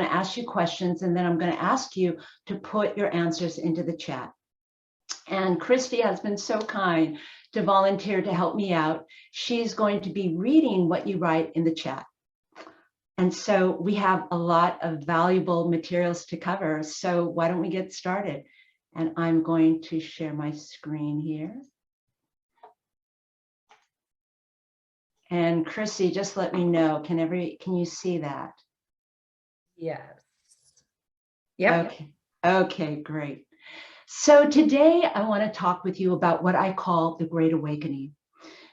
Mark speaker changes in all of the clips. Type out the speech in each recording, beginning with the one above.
Speaker 1: to ask you questions, and then I'm going to ask you to put your answers into the chat. And Christy has been so kind to volunteer to help me out. She's going to be reading what you write in the chat. And so we have a lot of valuable materials to cover. So why don't we get started? And I'm going to share my screen here. And Chrissy, just let me know, can you see that?
Speaker 2: Yes. Yep.
Speaker 1: Okay, great. So today I want to talk with you about what I call the Great Awakening,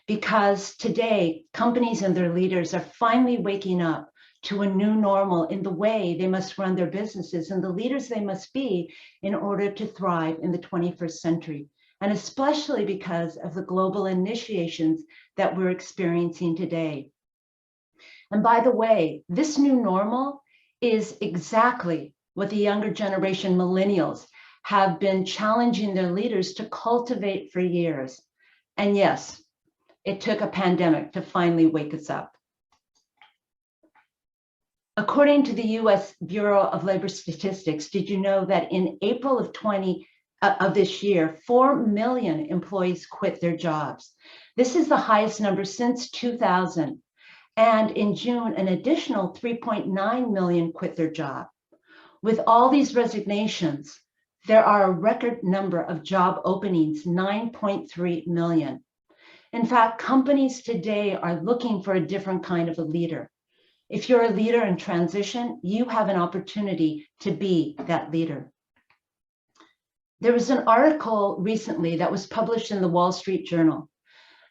Speaker 1: because today companies and their leaders are finally waking up to a new normal in the way they must run their businesses and the leaders they must be in order to thrive in the 21st century, and especially because of the global initiations that we're experiencing today. And by the way, this new normal is exactly what the younger generation millennials have been challenging their leaders to cultivate for years. And yes, it took a pandemic to finally wake us up. According to the US Bureau of Labor Statistics, did you know that in April of this year, 4 million employees quit their jobs? This is the highest number since 2000. And in June, an additional 3.9 million quit their job. With all these resignations, there are a record number of job openings, 9.3 million. In fact, companies today are looking for a different kind of a leader. If you're a leader in transition, you have an opportunity to be that leader. There was an article recently that was published in the Wall Street Journal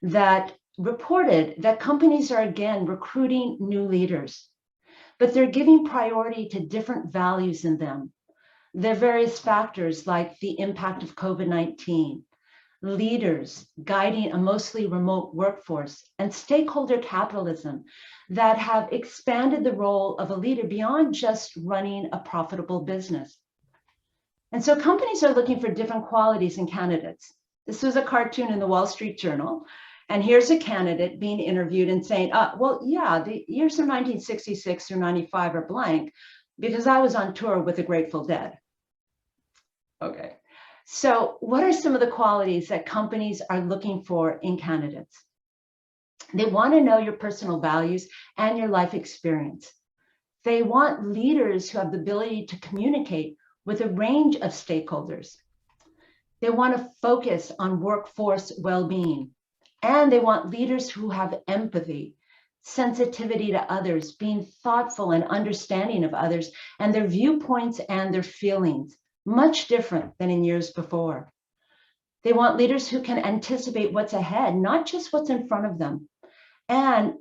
Speaker 1: that reported that companies are again recruiting new leaders, but they're giving priority to different values in them. There are various factors like the impact of COVID-19, leaders guiding a mostly remote workforce, and stakeholder capitalism that have expanded the role of a leader beyond just running a profitable business. And so companies are looking for different qualities in candidates. This was a cartoon in the Wall Street Journal. And here's a candidate being interviewed and saying, well, yeah, the years of 1966 through 95 are blank because I was on tour with the Grateful Dead. Okay. So what are some of the qualities that companies are looking for in candidates? They want to know your personal values and your life experience. They want leaders who have the ability to communicate with a range of stakeholders. They want to focus on workforce well-being, and they want leaders who have empathy, sensitivity to others, being thoughtful and understanding of others and their viewpoints and their feelings, much different than in years before. They want leaders who can anticipate what's ahead, not just what's in front of them, and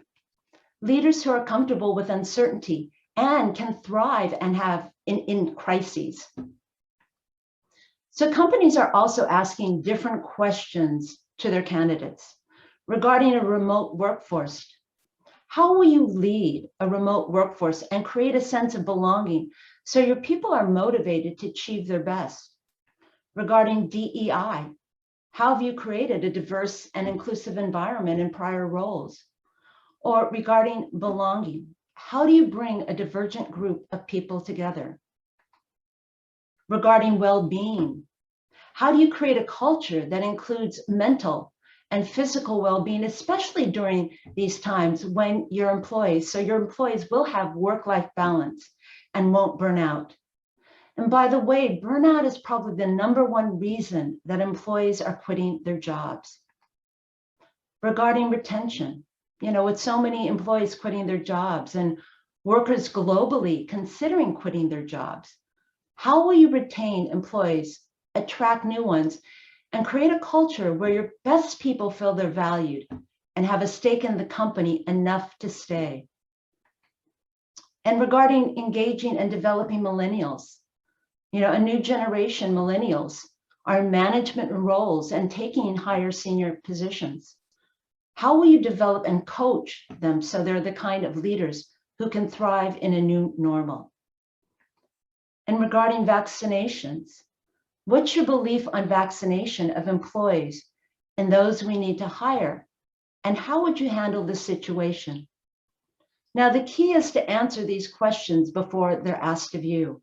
Speaker 1: leaders who are comfortable with uncertainty and can thrive and have in crises. So companies are also asking different questions to their candidates regarding a remote workforce. How will you lead a remote workforce and create a sense of belonging so your people are motivated to achieve their best? Regarding DEI, how have you created a diverse and inclusive environment in prior roles? Or regarding belonging, how do you bring a divergent group of people together? Regarding well-being, how do you create a culture that includes mental and physical well-being, especially during these times when your employees will have work-life balance and won't burn out? And by the way, burnout is probably the #1 reason that employees are quitting their jobs. Regarding retention, with so many employees quitting their jobs and workers globally considering quitting their jobs, how will you retain employees, attract new ones, and create a culture where your best people feel they're valued and have a stake in the company enough to stay? And regarding engaging and developing millennials, a new generation millennials are in management roles and taking higher senior positions. How will you develop and coach them so they're the kind of leaders who can thrive in a new normal? And regarding vaccinations, what's your belief on vaccination of employees and those we need to hire? And how would you handle this situation? Now, the key is to answer these questions before they're asked of you.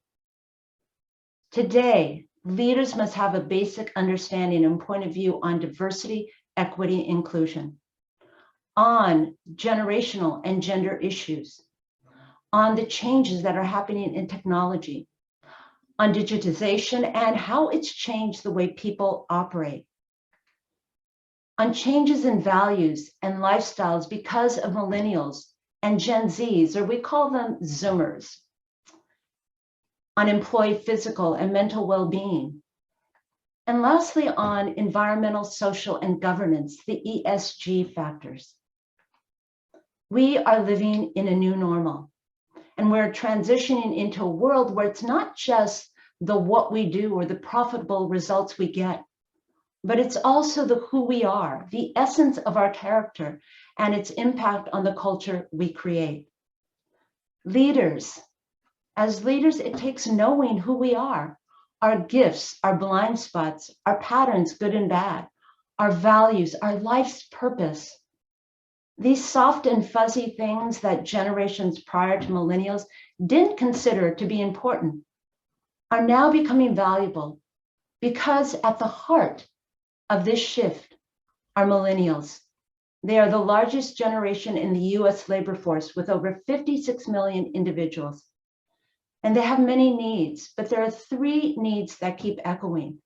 Speaker 1: Today, leaders must have a basic understanding and point of view on diversity, equity, inclusion, on generational and gender issues, on the changes that are happening in technology, on digitization and how it's changed the way people operate, on changes in values and lifestyles because of millennials and Gen Zs, or we call them Zoomers, on employee physical and mental well-being, and lastly, on environmental, social, and governance, the ESG factors. We are living in a new normal, and we're transitioning into a world where it's not just the what we do or the profitable results we get, but it's also the who we are, the essence of our character, and its impact on the culture we create. Leaders, as leaders, it takes knowing who we are, our gifts, our blind spots, our patterns, good and bad, our values, our life's purpose. These soft and fuzzy things that generations prior to millennials didn't consider to be important are now becoming valuable because at the heart of this shift are millennials. They are the largest generation in the US labor force with over 56 million individuals. And they have many needs, but there are three needs that keep echoing,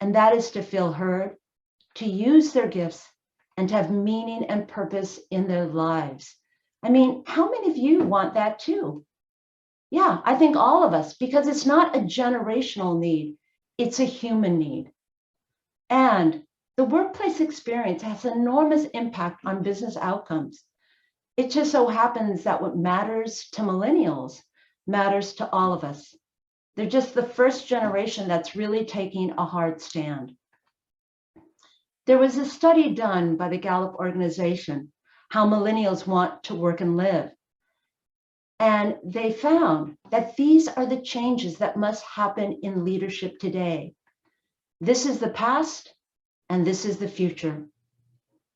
Speaker 1: and that is to feel heard, to use their gifts, and to have meaning and purpose in their lives. I mean, how many of you want that too? Yeah, I think all of us, because it's not a generational need, it's a human need. And the workplace experience has enormous impact on business outcomes. It just so happens that what matters to millennials matters to all of us. They're just the first generation that's really taking a hard stand. There was a study done by the Gallup organization, how millennials want to work and live. And they found that these are the changes that must happen in leadership today. This is the past and this is the future.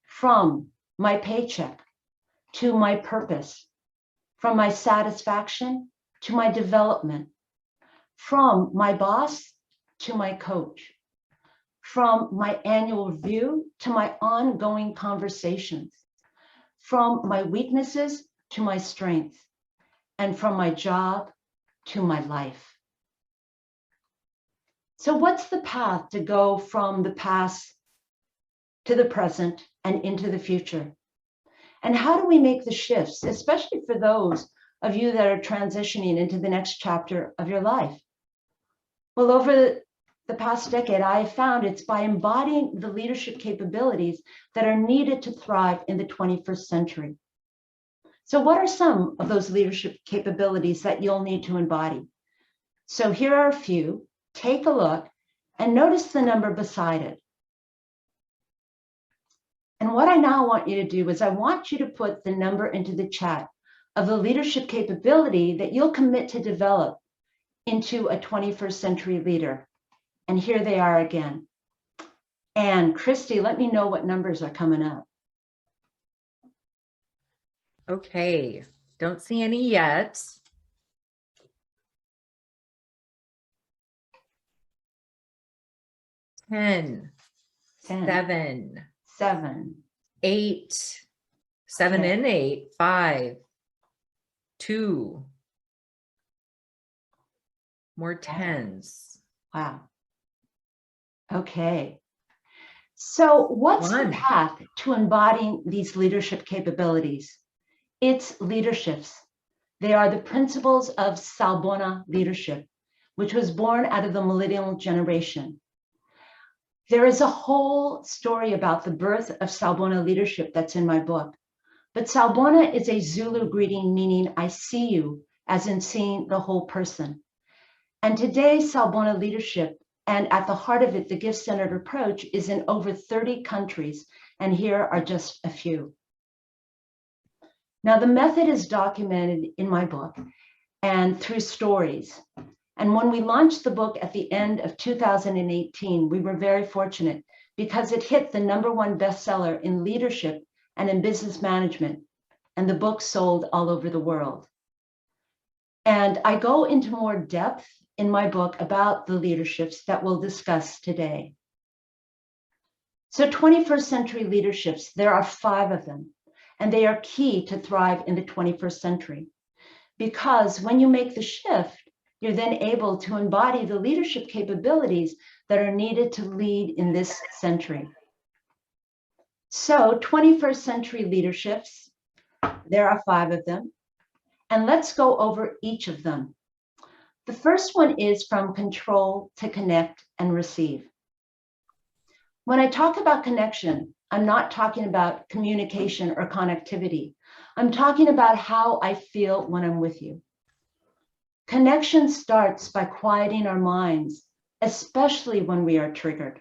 Speaker 1: From my paycheck to my purpose, from my satisfaction to my development, from my boss to my coach, from my annual review to my ongoing conversations, from my weaknesses to my strengths, and from my job to my life. So what's the path to go from the past to the present and into the future? And how do we make the shifts, especially for those of you that are transitioning into the next chapter of your life? Well, over the past decade, I have found it's by embodying the leadership capabilities that are needed to thrive in the 21st century. So what are some of those leadership capabilities that you'll need to embody? So here are a few. Take a look and notice the number beside it. And what I now want you to do is I want you to put the number into the chat of the leadership capability that you'll commit to develop into a 21st century leader. And here they are again. And Christy, let me know what numbers are coming up.
Speaker 2: Okay, don't see any yet. Ten, 7,
Speaker 1: 7,
Speaker 2: 8, 7
Speaker 1: Okay.
Speaker 2: and 8, 5, 2, more tens.
Speaker 1: Wow. Okay. So what's the
Speaker 2: 1.
Speaker 1: path to embodying these leadership capabilities? It's leaderships. They are the principles of Sawubona leadership, which was born out of the millennial generation. There is a whole story about the birth of Sawubona leadership that's in my book. But Sawubona is a Zulu greeting meaning I see you, as in seeing the whole person. And today, Sawubona leadership, and at the heart of it, the gift-centered approach, is in over 30 countries. And here are just a few. Now, the method is documented in my book and through stories. And when we launched the book at the end of 2018, we were very fortunate because it hit the #1 bestseller in leadership and in business management and the book sold all over the world. And I go into more depth in my book about the leaderships that we'll discuss today. So 21st century leaderships, there are 5 of them, and they are key to thrive in the 21st century. Because when you make the shift, you're then able to embody the leadership capabilities that are needed to lead in this century. So 21st century leaderships, there are 5 of them, and let's go over each of them. The first one is from control to connect and receive. When I talk about connection, I'm not talking about communication or connectivity. I'm talking about how I feel when I'm with you. Connection starts by quieting our minds, especially when we are triggered.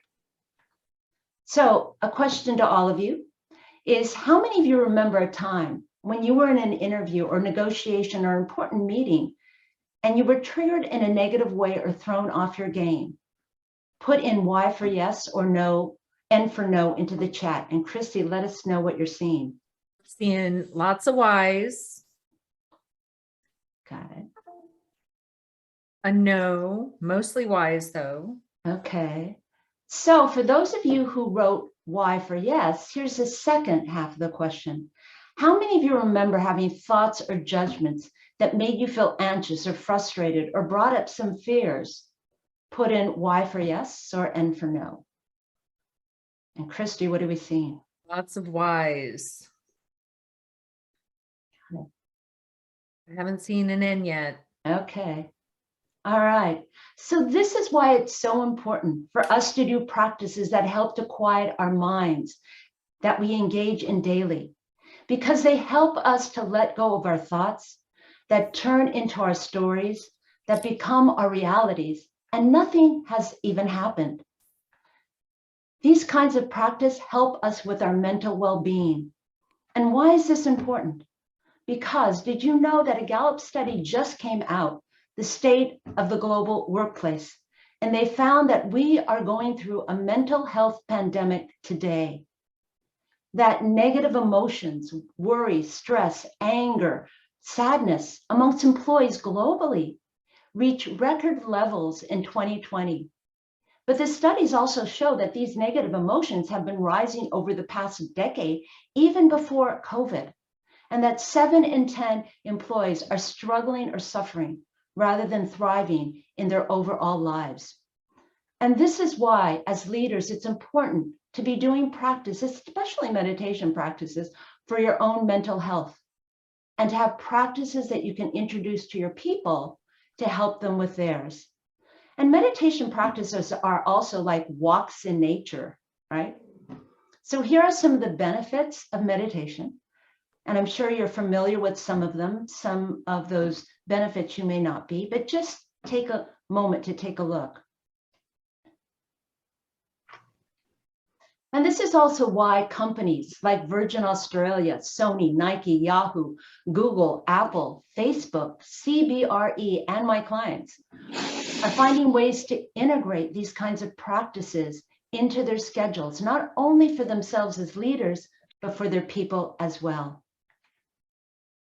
Speaker 1: So a question to all of you is, how many of you remember a time when you were in an interview or negotiation or important meeting and you were triggered in a negative way or thrown off your game? Put in Y for yes or no, N for no into the chat. And Christy, let us know what you're seeing.
Speaker 2: Seeing lots of Y's.
Speaker 1: Got it.
Speaker 2: A no, mostly Y's though.
Speaker 1: Okay. So for those of you who wrote Y for yes, here's the second half of the question. How many of you remember having thoughts or judgments that made you feel anxious or frustrated or brought up some fears? Put in Y for yes or N for no. And Christy, what are we seeing?
Speaker 2: Lots of Y's. I haven't seen an N yet.
Speaker 1: Okay. All right. So this is why it's so important for us to do practices that help to quiet our minds that we engage in daily, because they help us to let go of our thoughts that turn into our stories, that become our realities, and nothing has even happened. These kinds of practice help us with our mental well-being. And why is this important? Because did you know that a Gallup study just came out, the state of the global workplace, and they found that we are going through a mental health pandemic today, that negative emotions, worry, stress, anger, sadness amongst employees globally reach record levels in 2020. But the studies also show that these negative emotions have been rising over the past decade, even before COVID, and that 7 in 10 employees are struggling or suffering rather than thriving in their overall lives. And this is why, as leaders, it's important to be doing practices, especially meditation practices, for your own mental health, and to have practices that you can introduce to your people to help them with theirs. And meditation practices are also like walks in nature, right? So here are some of the benefits of meditation. And I'm sure you're familiar with some of them. Some of those benefits you may not be, but just take a moment to take a look. And this is also why companies like Virgin Australia, Sony, Nike, Yahoo, Google, Apple, Facebook, CBRE, and my clients are finding ways to integrate these kinds of practices into their schedules, not only for themselves as leaders, but for their people as well.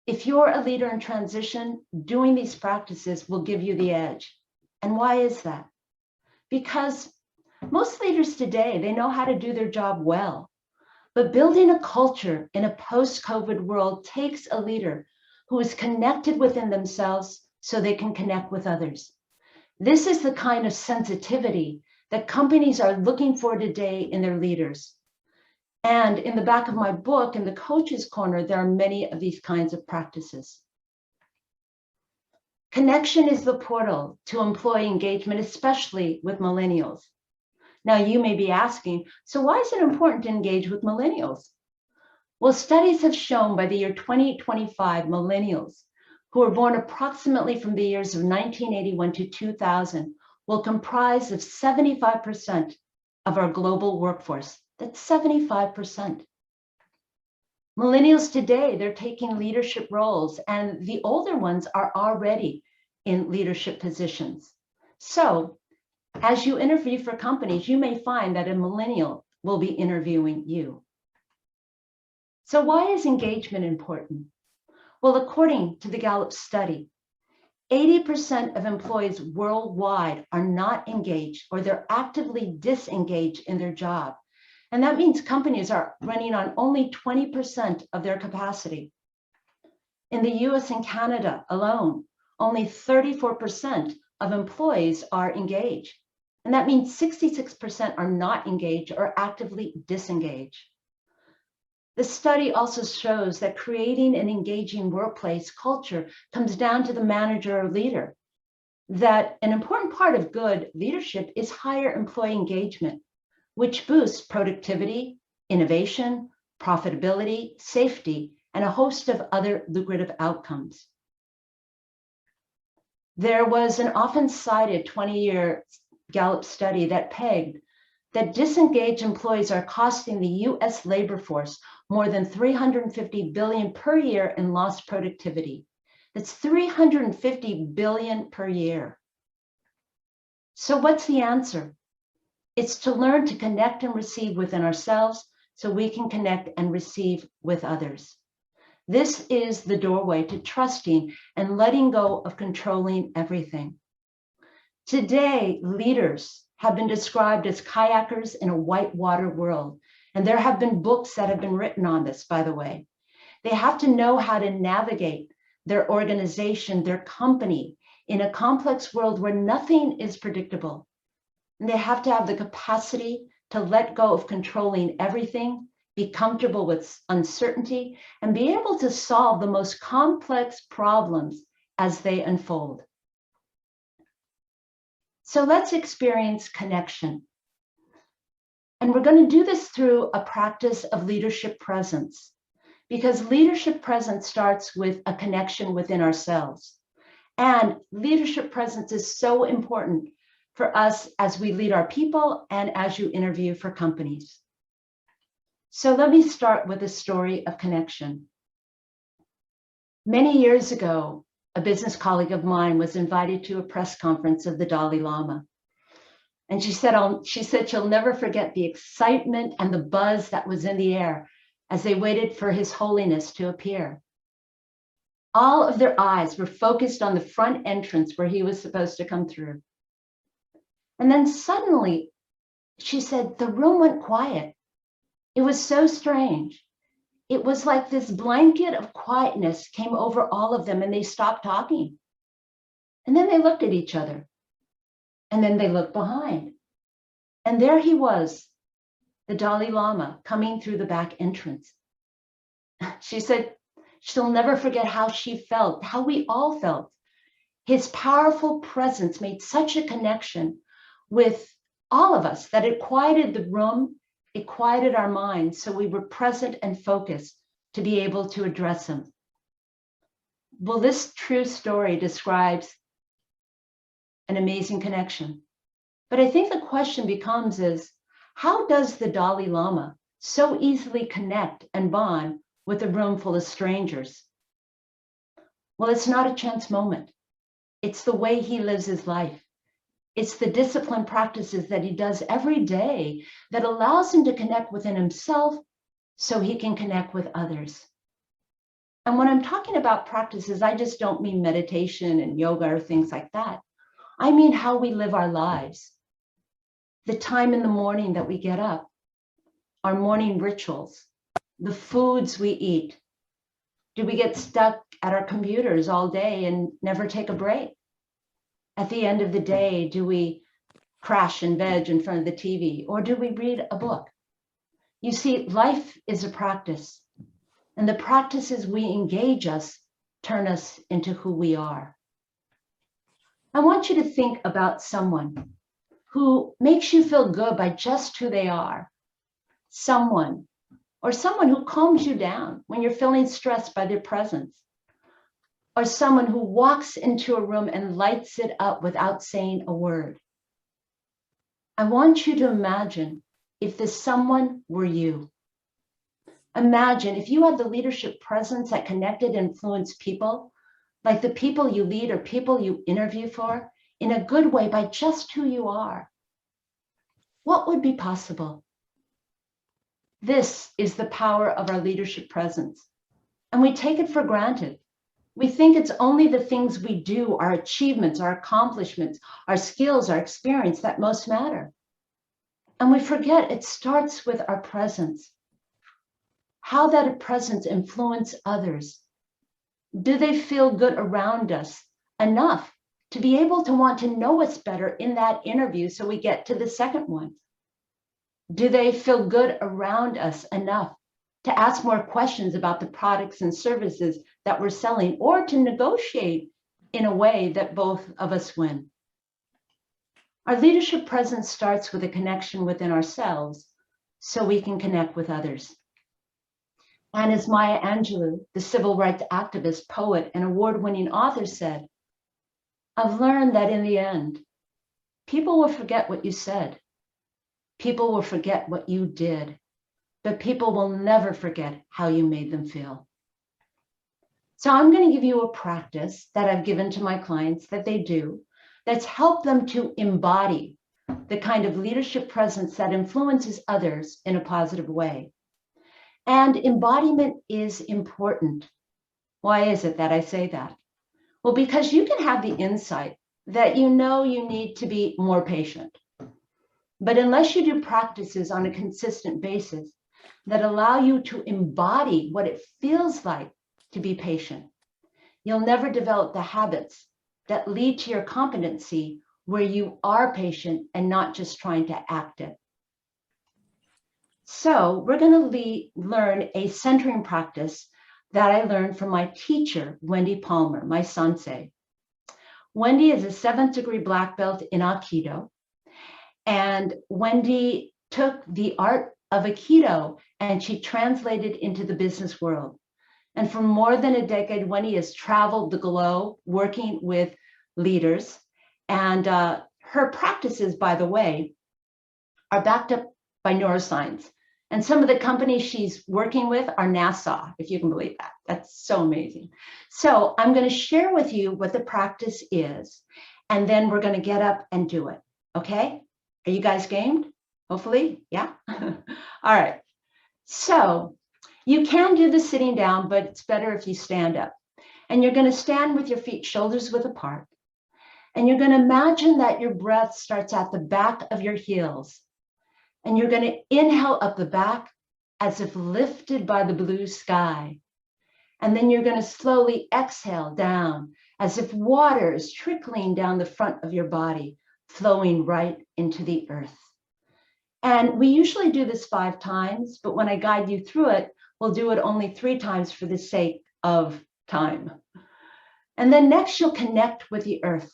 Speaker 1: If you're a leader in transition, doing these practices will give you the edge. And why is that? Because most leaders today, they know how to do their job well, but building a culture in a post-COVID world takes a leader who is connected within themselves so they can connect with others. This is the kind of sensitivity that companies are looking for today in their leaders. And in the back of my book, in the Coach's Corner, there are many of these kinds of practices. Connection is the portal to employee engagement, especially with millennials. Now, you may be asking, so why is it important to engage with millennials? Well, studies have shown by the year 2025, millennials who were born approximately from the years of 1981 to 2000 will comprise of 75% of our global workforce. That's 75%. Millennials today, they're taking leadership roles, and the older ones are already in leadership positions. So as you interview for companies, you may find that a millennial will be interviewing you. So why is engagement important? Well, according to the Gallup study, 80% of employees worldwide are not engaged or they're actively disengaged in their job. And that means companies are running on only 20% of their capacity. In the US and Canada alone, only 34% of employees are engaged. And that means 66% are not engaged or actively disengaged. The study also shows that creating an engaging workplace culture comes down to the manager or leader, that an important part of good leadership is higher employee engagement, which boosts productivity, innovation, profitability, safety, and a host of other lucrative outcomes. There was an often cited 20-year Gallup study that pegged that disengaged employees are costing the US labor force more than $350 billion per year in lost productivity. That's $350 billion per year. So what's the answer? It's to learn to connect and receive within ourselves so we can connect and receive with others. This is the doorway to trusting and letting go of controlling everything. Today, leaders have been described as kayakers in a whitewater world. And there have been books that have been written on this, by the way. They have to know how to navigate their organization, their company, in a complex world where nothing is predictable. And they have to have the capacity to let go of controlling everything, be comfortable with uncertainty, and be able to solve the most complex problems as they unfold. So let's experience connection. And we're going to do this through a practice of leadership presence, because leadership presence starts with a connection within ourselves. And leadership presence is so important for us as we lead our people and as you interview for companies. So let me start with a story of connection. Many years ago, a business colleague of mine was invited to a press conference of the Dalai Lama. And she said she'll never forget the excitement and the buzz that was in the air as they waited for His Holiness to appear. All of their eyes were focused on the front entrance where he was supposed to come through. And then suddenly, she said, the room went quiet. It was so strange. It was like this blanket of quietness came over all of them and they stopped talking. And then they looked at each other. And then they looked behind. And there he was, the Dalai Lama, coming through the back entrance. She said she'll never forget how she felt, how we all felt. His powerful presence made such a connection with all of us that it quieted the room, it quieted our minds, so we were present and focused to be able to address him. Well, this true story describes an amazing connection. But I think the question becomes is, how does the Dalai Lama so easily connect and bond with a room full of strangers? Well, it's not a chance moment. It's the way he lives his life. It's the disciplined practices that he does every day that allows him to connect within himself so he can connect with others. And when I'm talking about practices, I just don't mean meditation and yoga or things like that. I mean how we live our lives. The time in the morning that we get up, our morning rituals, the foods we eat. Do we get stuck at our computers all day and never take a break? At the end of the day, do we crash and veg in front of the TV, or do we read a book? You see, life is a practice, and the practices we engage us turn us into who we are. I want you to think about someone who makes you feel good by just who they are. Someone who calms you down when you're feeling stressed by their presence. Or someone who walks into a room and lights it up without saying a word. I want you to imagine if this someone were you. Imagine if you had the leadership presence that connected and influenced people, like the people you lead or people you interview for, in a good way by just who you are. What would be possible? This is the power of our leadership presence, and we take it for granted. We think it's only the things we do, our achievements, our accomplishments, our skills, our experience that most matter. And we forget it starts with our presence. How that presence influence others. Do they feel good around us enough to be able to want to know us better in that interview so we get to the second one? Do they feel good around us enough to ask more questions about the products and services that we're selling, or to negotiate in a way that both of us win? Our leadership presence starts with a connection within ourselves so we can connect with others. And as Maya Angelou, the civil rights activist, poet, and award-winning author said, I've learned that in the end, people will forget what you said. People will forget what you did, but people will never forget how you made them feel. So I'm going to give you a practice that I've given to my clients that they do that's helped them to embody the kind of leadership presence that influences others in a positive way. And embodiment is important. Why is it that I say that? Well, because you can have the insight that you know you need to be more patient. But unless you do practices on a consistent basis that allow you to embody what it feels like to be patient, you'll never develop the habits that lead to your competency where you are patient and not just trying to act it. So we're going to learn a centering practice that I learned from my teacher, Wendy Palmer, my sensei. Wendy is a 7th degree black belt in Aikido. And Wendy took the art of Aikido and she translated into the business world. And for more than a decade, Wendy has traveled the globe working with leaders. And her practices, by the way, are backed up by neuroscience. And some of the companies she's working with are NASA, if you can believe that. That's so amazing. So I'm going to share with you what the practice is, and then we're going to get up and do it. Okay? Are you guys gamed? Hopefully, yeah? All right. So you can do this sitting down, but it's better if you stand up. And you're going to stand with your feet shoulders width apart. And you're going to imagine that your breath starts at the back of your heels. And you're going to inhale up the back as if lifted by the blue sky. And then you're going to slowly exhale down as if water is trickling down the front of your body, flowing right into the earth. And we usually do this 5 times, but when I guide you through it, we'll do it only 3 times for the sake of time. And then next, you'll connect with the earth.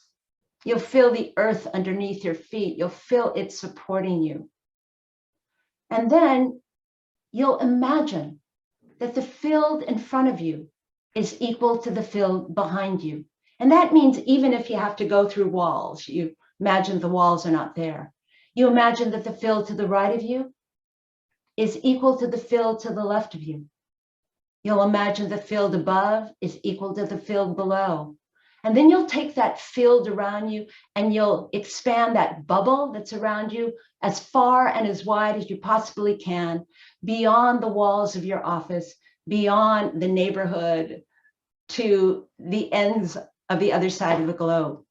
Speaker 1: You'll feel the earth underneath your feet. You'll feel it supporting you. And then you'll imagine that the field in front of you is equal to the field behind you. And that means even if you have to go through walls, you imagine the walls are not there. You imagine that the field to the right of you is equal to the field to the left of you. You'll imagine the field above is equal to the field below. And then you'll take that field around you and you'll expand that bubble that's around you as far and as wide as you possibly can, beyond the walls of your office, beyond the neighborhood, to the ends of the other side of the globe.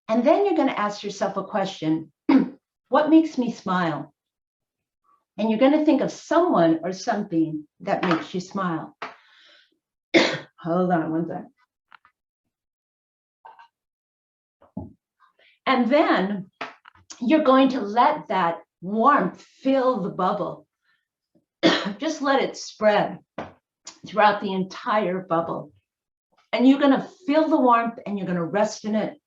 Speaker 1: And then you're going to ask yourself a question, what makes me smile? And you're going to think of someone or something that makes you smile. Hold on one second. And then you're going to let that warmth fill the bubble. Just let it spread throughout the entire bubble. And you're going to feel the warmth and you're going to rest in it.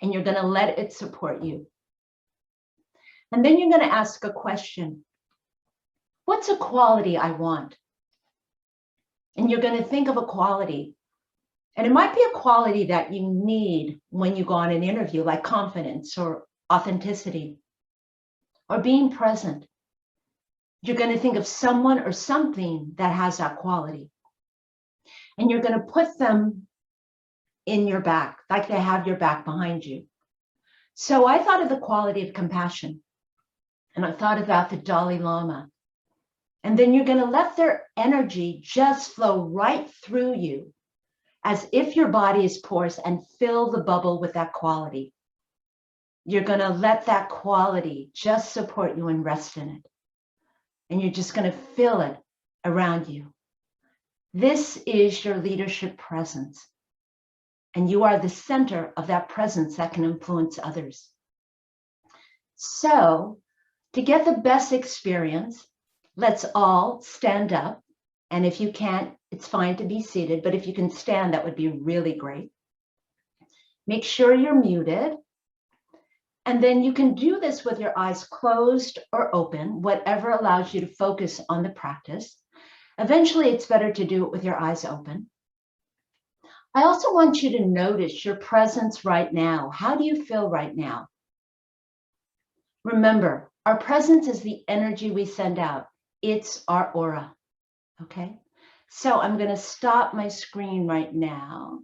Speaker 1: And you're going to let it support you. And then you're going to ask a question. What's a quality I want? And you're going to think of a quality. And it might be a quality that you need when you go on an interview, like confidence or authenticity or being present. You're going to think of someone or something that has that quality. And you're going to put them in your back, like they have your back behind you. So I thought of the quality of compassion. And I thought about the Dalai Lama. And then you're going to let their energy just flow right through you as if your body is porous, and fill the bubble with that quality. You're going to let that quality just support you and rest in it. And you're just going to feel it around you. This is your leadership presence. And you are the center of that presence that can influence others. So, to get the best experience, let's all stand up. And if you can't, it's fine to be seated, but if you can stand, that would be really great. Make sure you're muted. And then you can do this with your eyes closed or open, whatever allows you to focus on the practice. Eventually, it's better to do it with your eyes open. I also want you to notice your presence right now. How do you feel right now? Remember, our presence is the energy we send out. It's our aura, okay? So I'm going to stop my screen right now.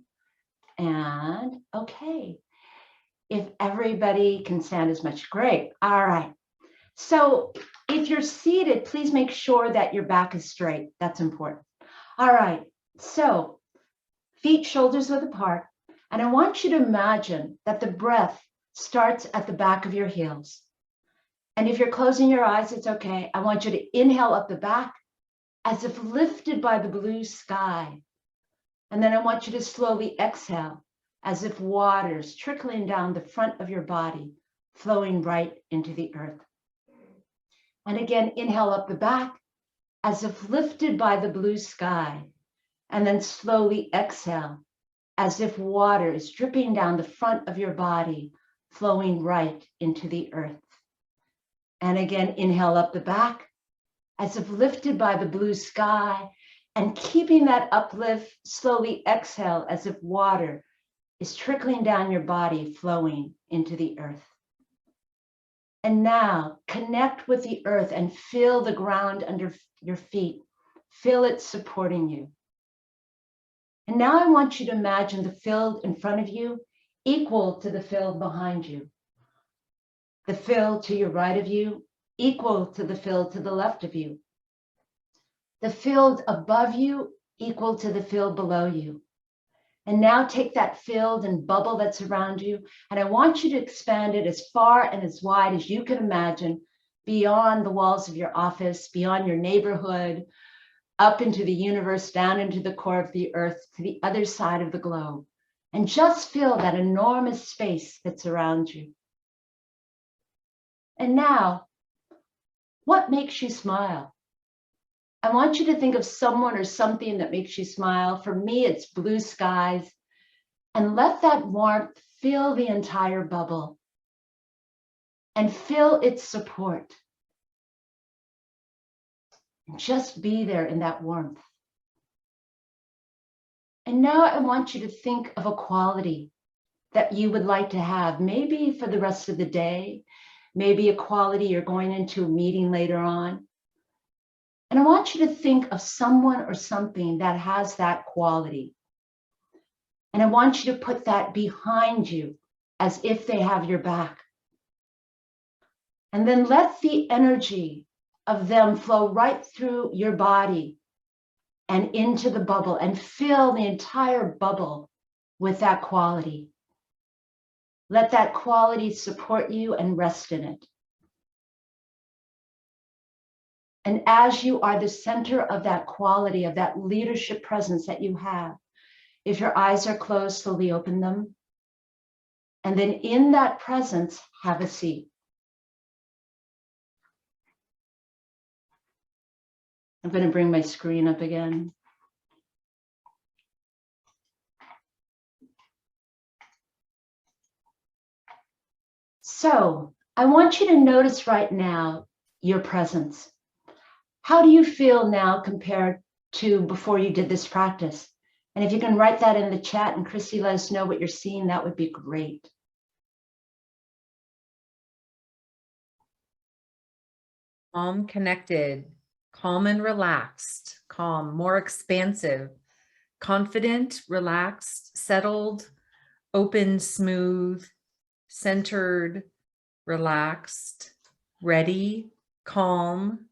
Speaker 1: And okay, if everybody can stand as much, great. All right. So if you're seated, please make sure that your back is straight. That's important. All right. So feet, shoulders width apart. And I want you to imagine that the breath starts at the back of your heels. And if you're closing your eyes, it's okay. I want you to inhale up the back as if lifted by the blue sky. And then I want you to slowly exhale as if water's trickling down the front of your body, flowing right into the earth. And again, inhale up the back as if lifted by the blue sky. And then slowly exhale as if water is dripping down the front of your body, flowing right into the earth. And again, inhale up the back as if lifted by the blue sky, and keeping that uplift, slowly exhale as if water is trickling down your body, flowing into the earth. And now connect with the earth and feel the ground under your feet. Feel it supporting you. And now I want you to imagine the field in front of you equal to the field behind you. The field to your right of you equal to the field to the left of you. The field above you equal to the field below you. And now take that field and bubble that's around you, and I want you to expand it as far and as wide as you can imagine, beyond the walls of your office, beyond your neighborhood, up into the universe, down into the core of the earth, to the other side of the globe. And just feel that enormous space that's around you. And now, what makes you smile? I want you to think of someone or something that makes you smile. For me, it's blue skies. And let that warmth fill the entire bubble and feel its support. And just be there in that warmth. And now I want you to think of a quality that you would like to have, maybe for the rest of the day, maybe a quality you're going into a meeting later on. And I want you to think of someone or something that has that quality. And I want you to put that behind you as if they have your back. And then let the energy of them flow right through your body and into the bubble, and fill the entire bubble with that quality. Let that quality support you and rest in it. And as you are the center of that quality, of that leadership presence that you have, if your eyes are closed, slowly open them. And then in that presence, have a seat. I'm going to bring my screen up again. So I want you to notice right now your presence. How do you feel now compared to before you did this practice? And if you can write that in the chat, and Christy, let us know what you're seeing, that would be great.
Speaker 2: Calm, connected, calm and relaxed, calm, more expansive, confident, relaxed, settled, open, smooth, centered, relaxed, ready, calm,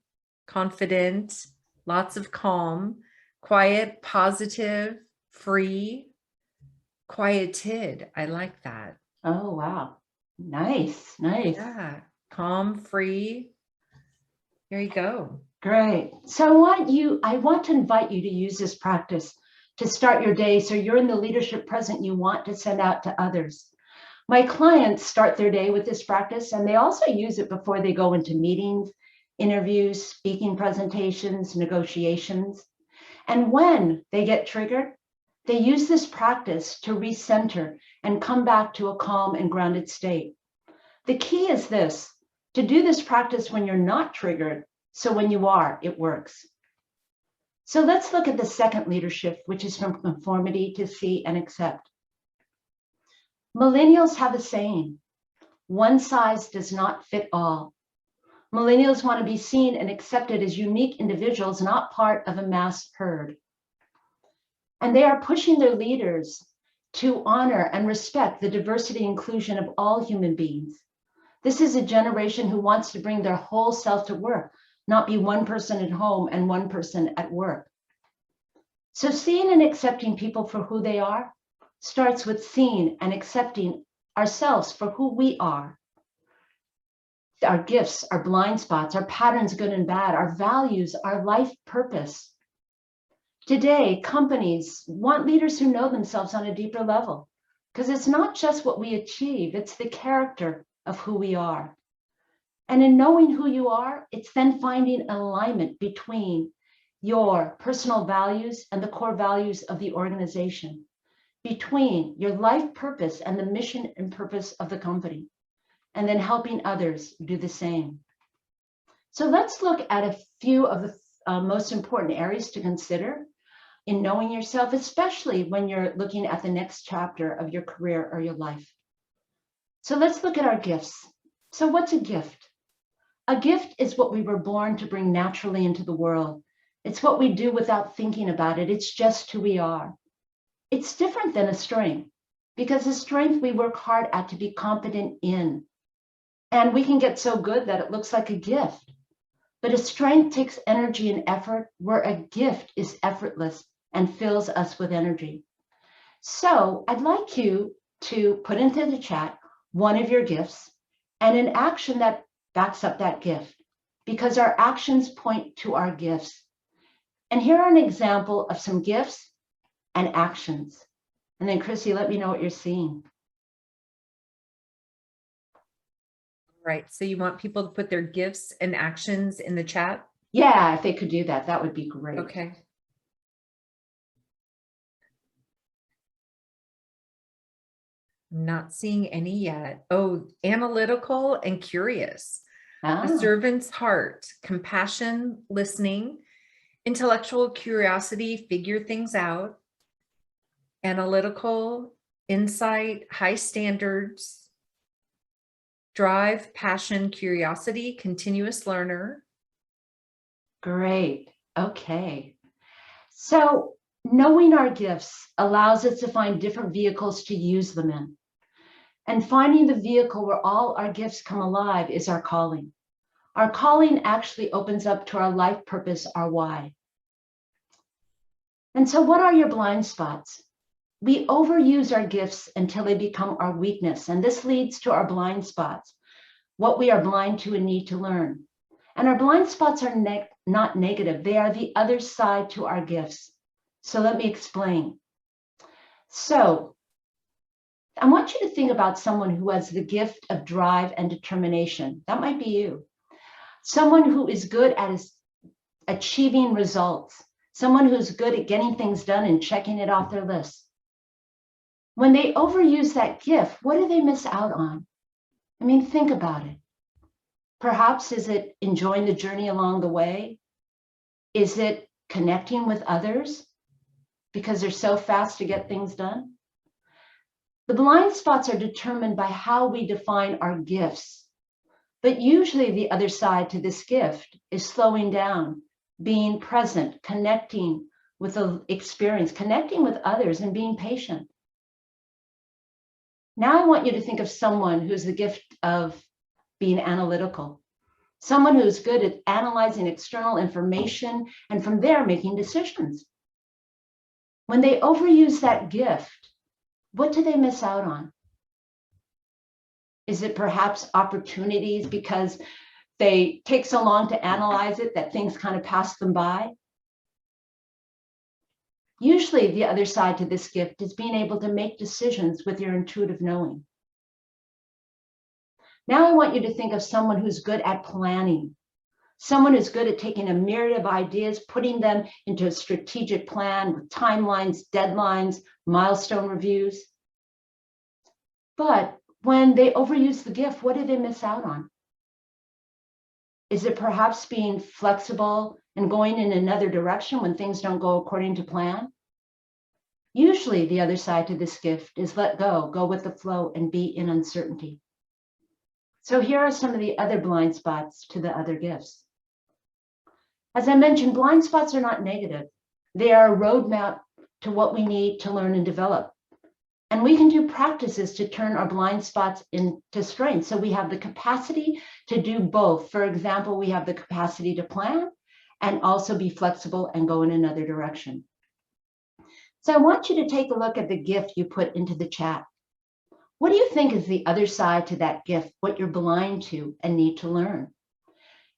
Speaker 2: confident, lots of calm, quiet, positive, free, Quieted. I like that.
Speaker 1: Oh, wow. Nice, nice.
Speaker 2: Yeah. Calm, free. Here you go.
Speaker 1: Great. So I want to invite you to use this practice to start your day so you're in the leadership present you want to send out to others. My clients start their day with this practice, and they also use it before they go into meetings, interviews, speaking presentations, negotiations. And when they get triggered, they use this practice to recenter and come back to a calm and grounded state. The key is this: to do this practice when you're not triggered, so when you are, it works. So let's look at the second leadership, which is from conformity to see and accept. Millennials have a saying: one size does not fit all. Millennials want to be seen and accepted as unique individuals, not part of a mass herd. And they are pushing their leaders to honor and respect the diversity and inclusion of all human beings. This is a generation who wants to bring their whole self to work, not be one person at home and one person at work. So seeing and accepting people for who they are starts with seeing and accepting ourselves for who we are. Our gifts, our blind spots, our patterns, good and bad, our values, our life purpose. Today, companies want leaders who know themselves on a deeper level, because it's not just what we achieve, it's the character of who we are. And in knowing who you are, it's then finding alignment between your personal values and the core values of the organization, between your life purpose and the mission and purpose of the company, and then helping others do the same. So let's look at a few of the most important areas to consider in knowing yourself, especially when you're looking at the next chapter of your career or your life. So let's look at our gifts. So what's a gift? A gift is what we were born to bring naturally into the world. It's what we do without thinking about it. It's just who we are. It's different than a strength, because a strength we work hard at to be competent in. And we can get so good that it looks like a gift. But a strength takes energy and effort, where a gift is effortless and fills us with energy. So I'd like you to put into the chat one of your gifts and an action that backs up that gift, because our actions point to our gifts. And here are an example of some gifts and actions. And then Chrissy, let me know what you're seeing.
Speaker 2: Right. So you want people to put their gifts and actions in the chat?
Speaker 1: Yeah, if they could do that, that would be great.
Speaker 2: Okay. I'm not seeing any yet. Oh, analytical and curious. A servant's heart, compassion, listening, intellectual curiosity, figure things out, analytical, insight, high standards, drive, passion, curiosity, continuous learner.
Speaker 1: Great. Okay. So knowing our gifts allows us to find different vehicles to use them in. And finding the vehicle where all our gifts come alive is our calling. Our calling actually opens up to our life purpose, our why. And so what are your blind spots? We overuse our gifts until they become our weakness. And this leads to our blind spots, what we are blind to and need to learn. And our blind spots are not negative. They are the other side to our gifts. So let me explain. So I want you to think about someone who has the gift of drive and determination. That might be you. Someone who is good at achieving results. Someone who's good at getting things done and checking it off their list. When they overuse that gift, what do they miss out on? I mean, think about it. Perhaps is it enjoying the journey along the way? Is it connecting with others because they're so fast to get things done? The blind spots are determined by how we define our gifts. But usually the other side to this gift is slowing down, being present, connecting with the experience, connecting with others, and being patient. Now I want you to think of someone who's the gift of being analytical, someone who's good at analyzing external information and from there making decisions. When they overuse that gift, what do they miss out on? Is it perhaps opportunities because they take so long to analyze it that things kind of pass them by? Usually the other side to this gift is being able to make decisions with your intuitive knowing. Now I want you to think of someone who's good at planning, someone who's good at taking a myriad of ideas, putting them into a strategic plan with timelines, deadlines, milestone reviews. But when they overuse the gift, what do they miss out on? Is it perhaps being flexible and going in another direction when things don't go according to plan? Usually the other side to this gift is let go with the flow, and be in uncertainty. So here are some of the other blind spots to the other gifts. As I mentioned, blind spots are not negative. They are a roadmap to what we need to learn and develop. And we can do practices to turn our blind spots into strength. So we have the capacity to do both. For example, we have the capacity to plan and also be flexible and go in another direction. So I want you to take a look at the gift you put into the chat. What do you think is the other side to that gift, what you're blind to and need to learn?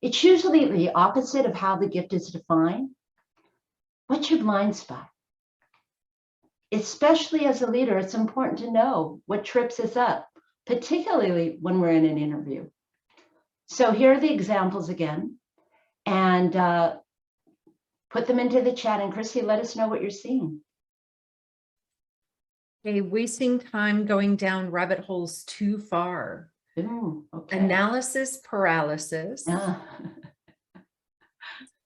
Speaker 1: It's usually the opposite of how the gift is defined. What's your blind spot? Especially as a leader, it's important to know what trips us up, particularly when we're in an interview. So here are the examples again, and put them into the chat. And Chrissy, let us know what you're seeing.
Speaker 2: Okay, wasting time going down rabbit holes too far.
Speaker 1: Ooh, okay.
Speaker 2: Analysis paralysis.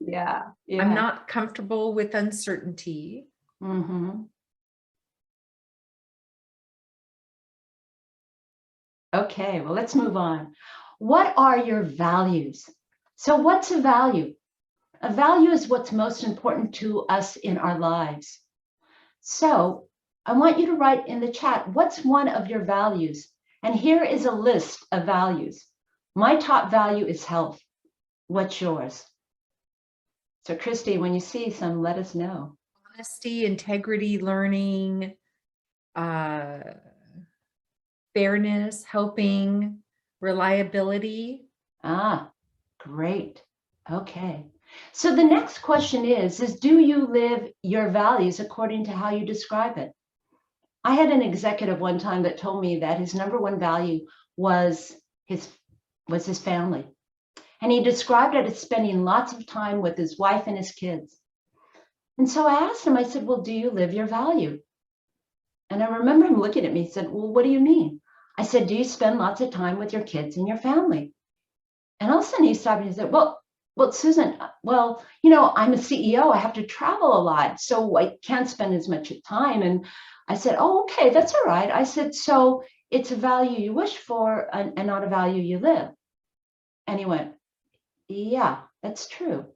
Speaker 1: Yeah.
Speaker 2: I'm not comfortable with uncertainty.
Speaker 1: Mm-hmm. Okay, well, let's move on. What are your values? So what's a value? A value is what's most important to us in our lives. So I want you to write in the chat, what's one of your values? And here is a list of values. My top value is health. What's yours? So Christy, when you see some, let us know.
Speaker 2: Honesty, integrity, learning, fairness, helping, reliability.
Speaker 1: Ah, great. Okay. So the next question is do you live your values according to how you describe it? I had an executive one time that told me that his number one value was his family. And he described it as spending lots of time with his wife and his kids. And so I asked him, I said, well, do you live your value? And I remember him looking at me, he said, well, what do you mean? I said, do you spend lots of time with your kids and your family? And all of a sudden he stopped and he said, well, Susan, well, I'm a CEO. I have to travel a lot, so I can't spend as much time. And I said, oh, okay, that's all right. I said, so it's a value you wish for and not a value you live. And he went, yeah, that's true.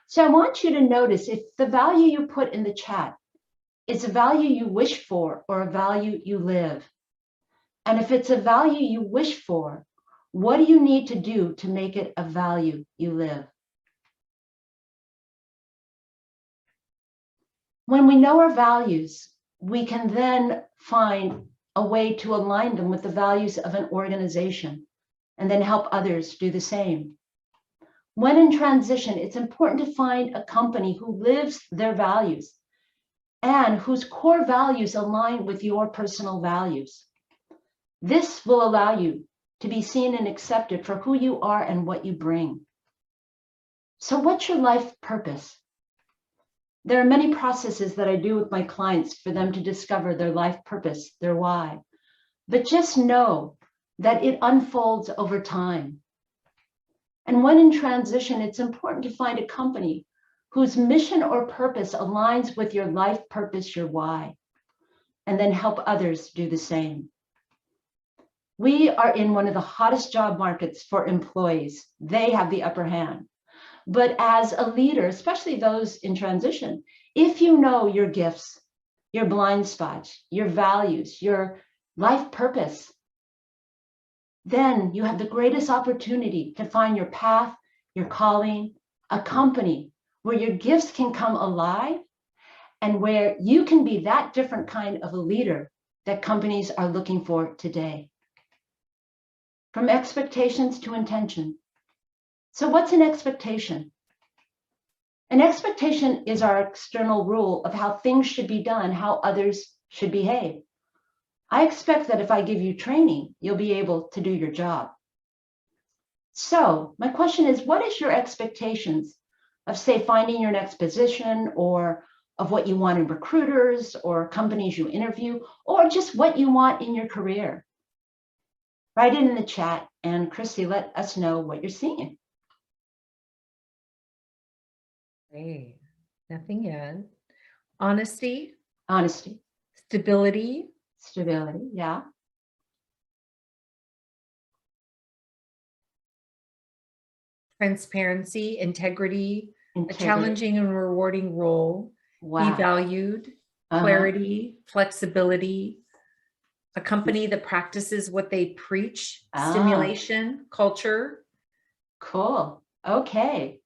Speaker 1: So I want you to notice if the value you put in the chat is a value you wish for or a value you live. And if it's a value you wish for, what do you need to do to make it a value you live? When we know our values, we can then find a way to align them with the values of an organization and then help others do the same. When in transition, it's important to find a company who lives their values and whose core values align with your personal values. This will allow you to be seen and accepted for who you are and what you bring. So what's your life purpose? There are many processes that I do with my clients for them to discover their life purpose, their why. But just know that it unfolds over time. And when in transition, it's important to find a company whose mission or purpose aligns with your life purpose, your why, and then help others do the same. We are in one of the hottest job markets for employees. They have the upper hand. But as a leader, especially those in transition, if you know your gifts, your blind spots, your values, your life purpose, then you have the greatest opportunity to find your path, your calling, a company where your gifts can come alive and where you can be that different kind of a leader that companies are looking for today. From expectations to intention. So what's an expectation? An expectation is our external rule of how things should be done, how others should behave. I expect that if I give you training, you'll be able to do your job. So my question is, what is your expectations of, say, finding your next position, or of what you want in recruiters or companies you interview, or just what you want in your career? Write it in the chat, and Christy, let us know what you're seeing.
Speaker 2: Hey, nothing yet. Honesty,
Speaker 1: Honesty,
Speaker 2: stability,
Speaker 1: stability, yeah.
Speaker 2: transparency, integrity, a
Speaker 1: Integrity.
Speaker 2: challenging and rewarding role,
Speaker 1: Wow.
Speaker 2: be valued, clarity, flexibility, a company that practices what they preach, stimulation, culture.
Speaker 1: Cool. Okay.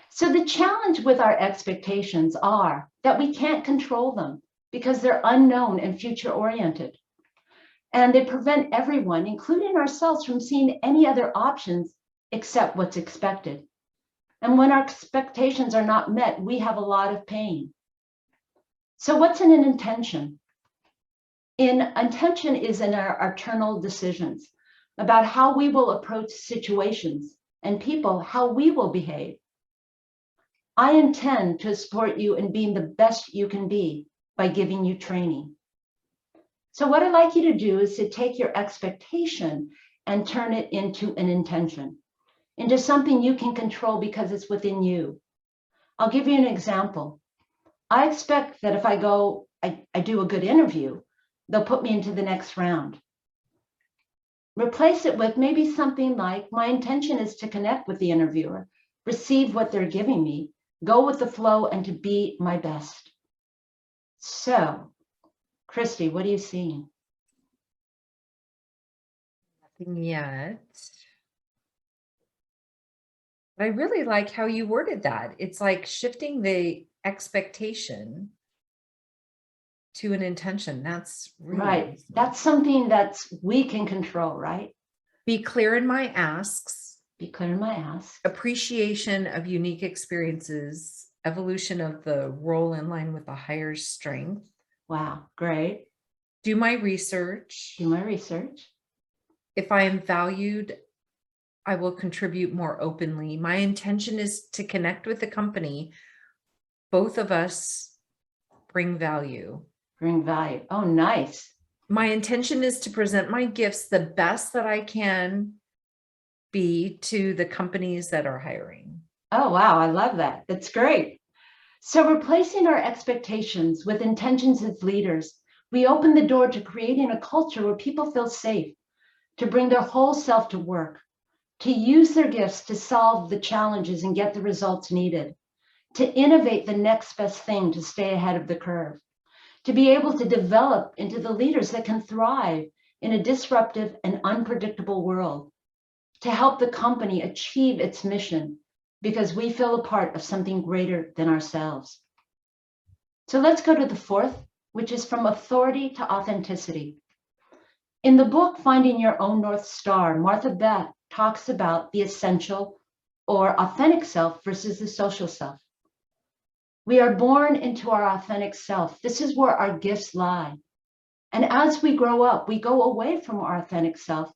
Speaker 1: So the challenge with our expectations are that we can't control them because they're unknown and future oriented. And they prevent everyone, including ourselves, from seeing any other options except what's expected. And when our expectations are not met, we have a lot of pain. So what's in an intention? Intention is in our eternal decisions about how we will approach situations and people, how we will behave. I intend to support you in being the best you can be by giving you training. So what I'd like you to do is to take your expectation and turn it into an intention, into something you can control because it's within you. I'll give you an example. I expect that if I do a good interview, they'll put me into the next round. Replace it with maybe something like, my intention is to connect with the interviewer, receive what they're giving me, go with the flow, and to be my best. So, Christy, what are you seeing?
Speaker 2: Nothing yet. I really like how you worded that. It's like shifting the expectation to an intention. That's really
Speaker 1: right.
Speaker 2: Awesome.
Speaker 1: That's something that we can control, right?
Speaker 2: Be clear in my asks.
Speaker 1: Be clear in my asks.
Speaker 2: Appreciation of unique experiences. Evolution of the role in line with the higher strength.
Speaker 1: Wow, great.
Speaker 2: Do my research.
Speaker 1: Do my research.
Speaker 2: If I am valued, I will contribute more openly. My intention is to connect with the company. Both of us bring value.
Speaker 1: Bring value. Oh, nice.
Speaker 2: My intention is to present my gifts the best that I can be to the companies that are hiring.
Speaker 1: Oh, wow. I love that. That's great. So replacing our expectations with intentions as leaders, we open the door to creating a culture where people feel safe to bring their whole self to work, to use their gifts to solve the challenges and get the results needed, to innovate the next best thing to stay ahead of the curve, to be able to develop into the leaders that can thrive in a disruptive and unpredictable world, to help the company achieve its mission because we feel a part of something greater than ourselves. So let's go to the fourth, which is from authority to authenticity. In the book, Finding Your Own North Star, Martha Beth talks about the essential or authentic self versus the social self. We are born into our authentic self. This is where our gifts lie. And as we grow up, we go away from our authentic self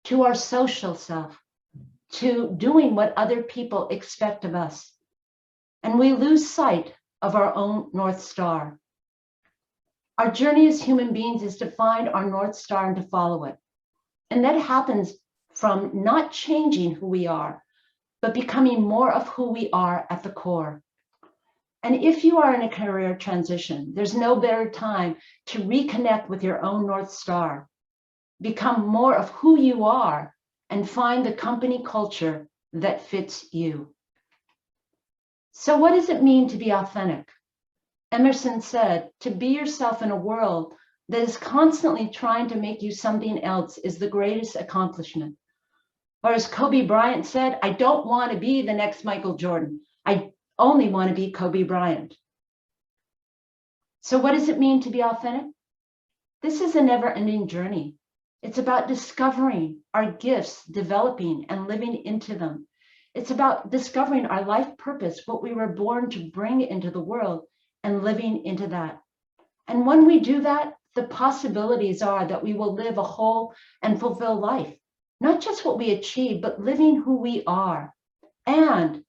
Speaker 1: to our social self, to doing what other people expect of us. And we lose sight of our own North Star. Our journey as human beings is to find our North Star and to follow it. And that happens from not changing who we are, but becoming more of who we are at the core. And if you are in a career transition, there's no better time to reconnect with your own North Star, become more of who you are, and find the company culture that fits you. So what does it mean to be authentic? Emerson said, to be yourself in a world that is constantly trying to make you something else is the greatest accomplishment. Or as Kobe Bryant said, I don't want to be the next Michael Jordan. I only want to be Kobe Bryant. So what does it mean to be authentic? This is a never-ending journey. It's about discovering our gifts, developing and living into them. It's about discovering our life purpose, what we were born to bring into the world, and living into that. And when we do that, the possibilities are that we will live a whole and fulfilled life, not just what we achieve, but living who we are and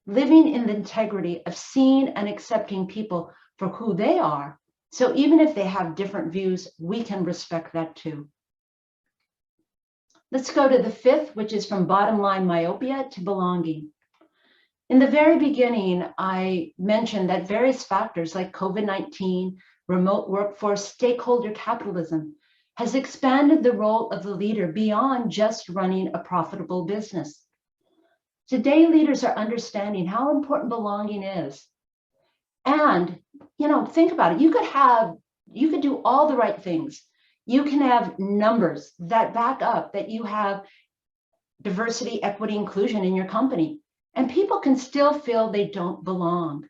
Speaker 1: living in the integrity of seeing and accepting people for who they are. So even if they have different views, we can respect that too. Let's go to the fifth, which is from bottom line myopia to belonging. In the very beginning, I mentioned that various factors like COVID-19, remote workforce, stakeholder capitalism has expanded the role of the leader beyond just running a profitable business. Today, leaders are understanding how important belonging is. And, think about it. You could do all the right things. You can have numbers that back up that you have diversity, equity, inclusion in your company, and people can still feel they don't belong.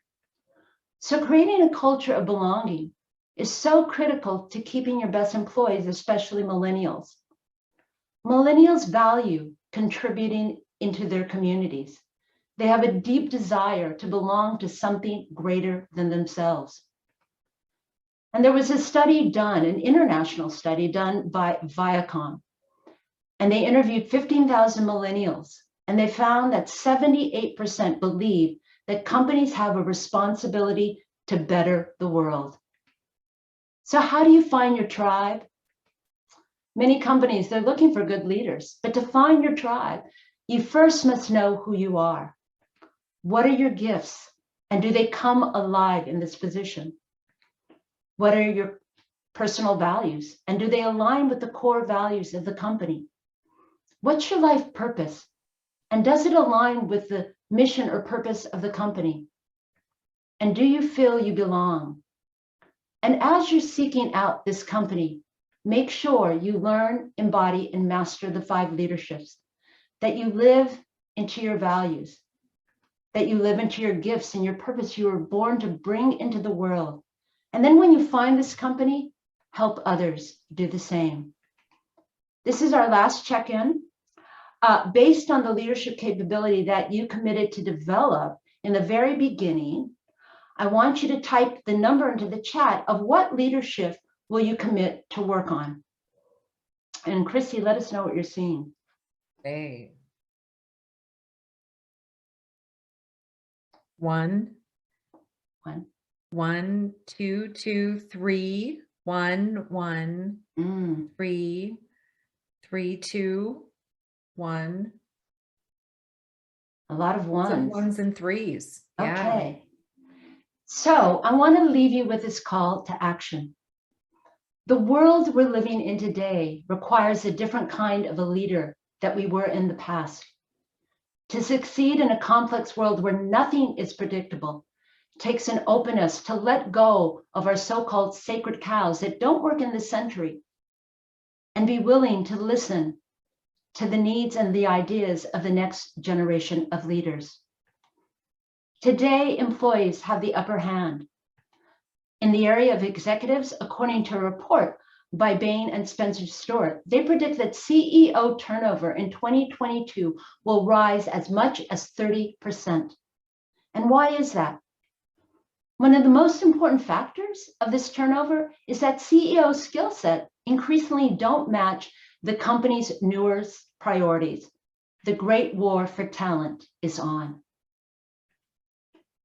Speaker 1: So creating a culture of belonging is so critical to keeping your best employees, especially millennials. Millennials value contributing into their communities. They have a deep desire to belong to something greater than themselves. And there was a study done, an international study done by Viacom, and they interviewed 15,000 millennials, and they found that 78% believe that companies have a responsibility to better the world. So how do you find your tribe? Many companies, they're looking for good leaders, but to find your tribe, you first must know who you are. What are your gifts? And do they come alive in this position? What are your personal values? And do they align with the core values of the company? What's your life purpose? And does it align with the mission or purpose of the company? And do you feel you belong? And as you're seeking out this company, make sure you learn, embody, and master the 5 leaderships, that you live into your values, that you live into your gifts and your purpose you were born to bring into the world. And then when you find this company, help others do the same. This is our last check-in. Based on the leadership capability that you committed to develop in the very beginning, I want you to type the number into the chat of what leadership will you commit to work on. And Chrissy, let us know what you're seeing.
Speaker 2: Hey. 1, 2, 2, 3, 1, 1, 3, 3, 2, 1.
Speaker 1: A lot of ones.
Speaker 2: Some 1s and 3s. Yeah.
Speaker 1: Okay. So I want to leave you with this call to action. The world we're living in today requires a different kind of a leader that we were in the past. To succeed in a complex world where nothing is predictable takes an openness to let go of our so-called sacred cows that don't work in this century and be willing to listen to the needs and the ideas of the next generation of leaders. Today, employees have the upper hand. In the area of executives, according to a report by Bain and Spencer Stuart, they predict that CEO turnover in 2022 will rise as much as 30%. And why is that? One of the most important factors of this turnover is that CEO skill set increasingly don't match the company's newest priorities. The great war for talent is on.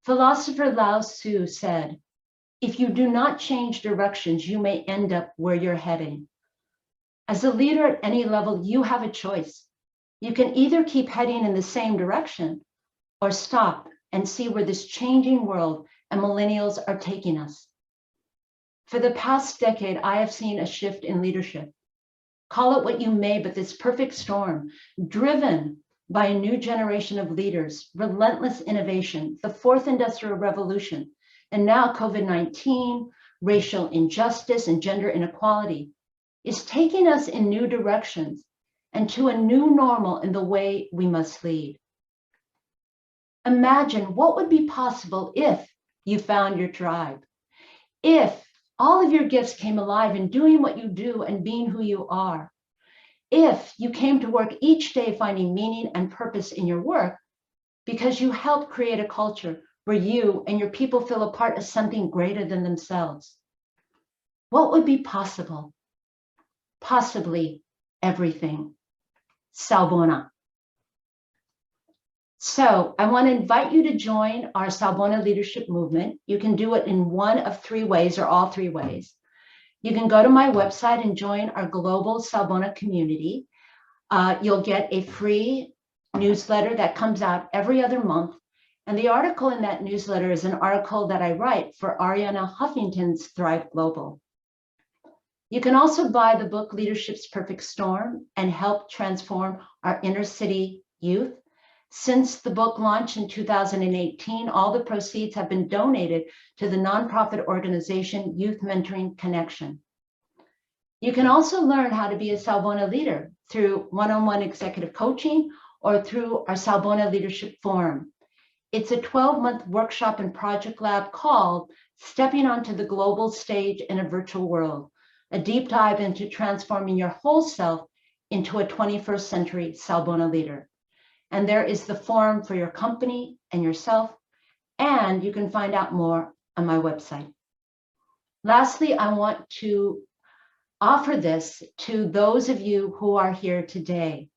Speaker 1: Philosopher Lao Tzu said, "If you do not change directions, you may end up where you're heading." As a leader at any level, you have a choice. You can either keep heading in the same direction or stop and see where this changing world and millennials are taking us. For the past decade, I have seen a shift in leadership. Call it what you may, but this perfect storm, driven by a new generation of leaders, relentless innovation, the 4th Industrial Revolution, and now COVID-19, racial injustice, and gender inequality, is taking us in new directions and to a new normal in the way we must lead. Imagine what would be possible if you found your tribe, if all of your gifts came alive in doing what you do and being who you are. If you came to work each day finding meaning and purpose in your work because you helped create a culture where you and your people feel a part of something greater than themselves, what would be possible? Possibly everything. Sawubona. So I want to invite you to join our Sawubona leadership movement. You can do it in one of three ways or all three ways. You can go to my website and join our global Sawubona community. You'll get a free newsletter that comes out every other month. And the article in that newsletter is an article that I write for Ariana Huffington's Thrive Global. You can also buy the book Leadership's Perfect Storm and help transform our inner city youth. Since the book launched in 2018, all the proceeds have been donated to the nonprofit organization Youth Mentoring Connection. You can also learn how to be a Sawubona leader through one-on-one executive coaching or through our Sawubona Leadership Forum. It's a 12-month workshop and project lab called Stepping Onto the Global Stage in a Virtual World, a deep dive into transforming your whole self into a 21st century Sawubona leader. And there is the forum for your company and yourself, and you can find out more on my website. Lastly, I want to offer this to those of you who are here today.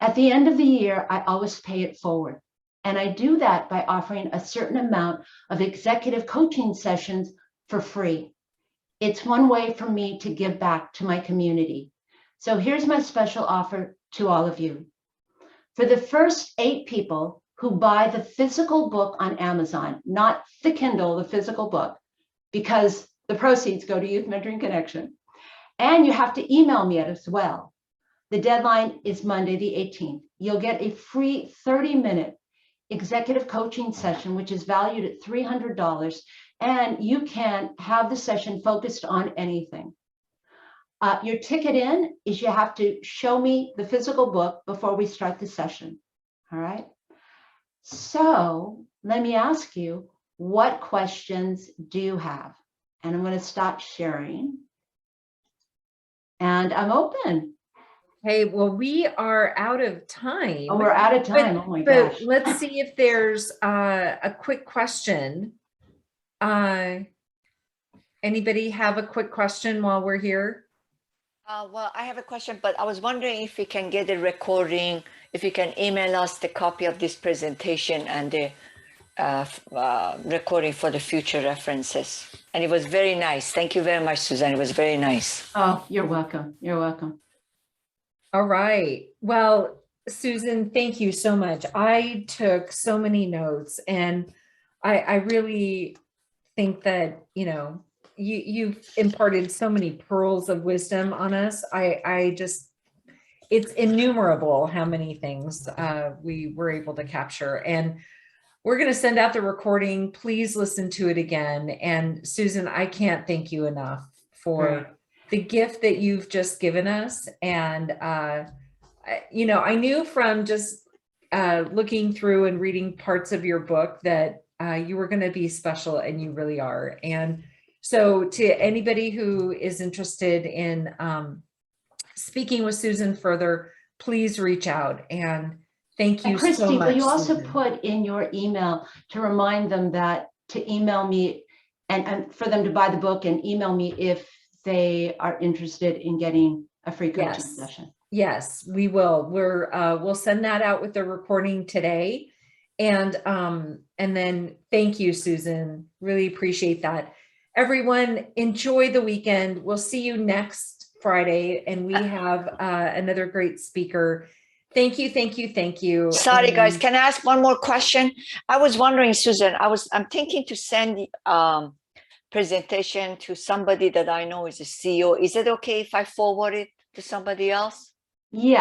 Speaker 1: At the end of the year, I always pay it forward. And I do that by offering a certain amount of executive coaching sessions for free. It's one way for me to give back to my community. So here's my special offer to all of you. For the first 8 people who buy the physical book on Amazon, not the Kindle, the physical book, because the proceeds go to Youth Mentoring Connection, and you have to email me as well. The deadline is Monday, the 18th. You'll get a free 30-minute executive coaching session, which is valued at $300, and you can have the session focused on anything. Your ticket in is you have to show me the physical book before we start the session. All right. So let me ask you, what questions do you have? And I'm going to stop sharing. And I'm open.
Speaker 2: Hey, well, we are out of time.
Speaker 1: Oh, we're out of time. Oh my gosh.
Speaker 2: But let's see if there's a quick question. Anybody have a quick question while we're here?
Speaker 3: Well, I have a question, but I was wondering if we can get a recording, if you can email us the copy of this presentation and the recording for the future references. And it was very nice. Thank you very much, Susan. It was very nice.
Speaker 1: Oh, you're welcome. You're welcome.
Speaker 2: All right. Well, Susan, thank you so much. I took so many notes, and I really think that, you know, you've imparted so many pearls of wisdom on us. I just, it's innumerable how many things we were able to capture. And we're going to send out the recording. Please listen to it again. And Susan, I can't thank you enough for the gift that you've just given us. And, you know, I knew from just looking through and reading parts of your book that you were going to be special, and you really are. And so to anybody who is interested in speaking with Susan further, please reach out. And thank you
Speaker 1: Christy,
Speaker 2: so much.
Speaker 1: will you also
Speaker 2: Susan.
Speaker 1: put in your email to remind them that to email me and for them to buy the book and email me if they are interested in getting a free coaching session?
Speaker 2: Yes, we will. We'll send that out with the recording today. And then thank you, Susan. Really appreciate that. Everyone, enjoy the weekend. We'll see you next Friday, and we have another great speaker. Thank you, thank you, thank you.
Speaker 3: Sorry, guys. Can I ask one more question? I was wondering, Susan, I'm thinking to send presentation to somebody that I know is a CEO. Is it okay if I forward it to somebody else?
Speaker 1: Yeah.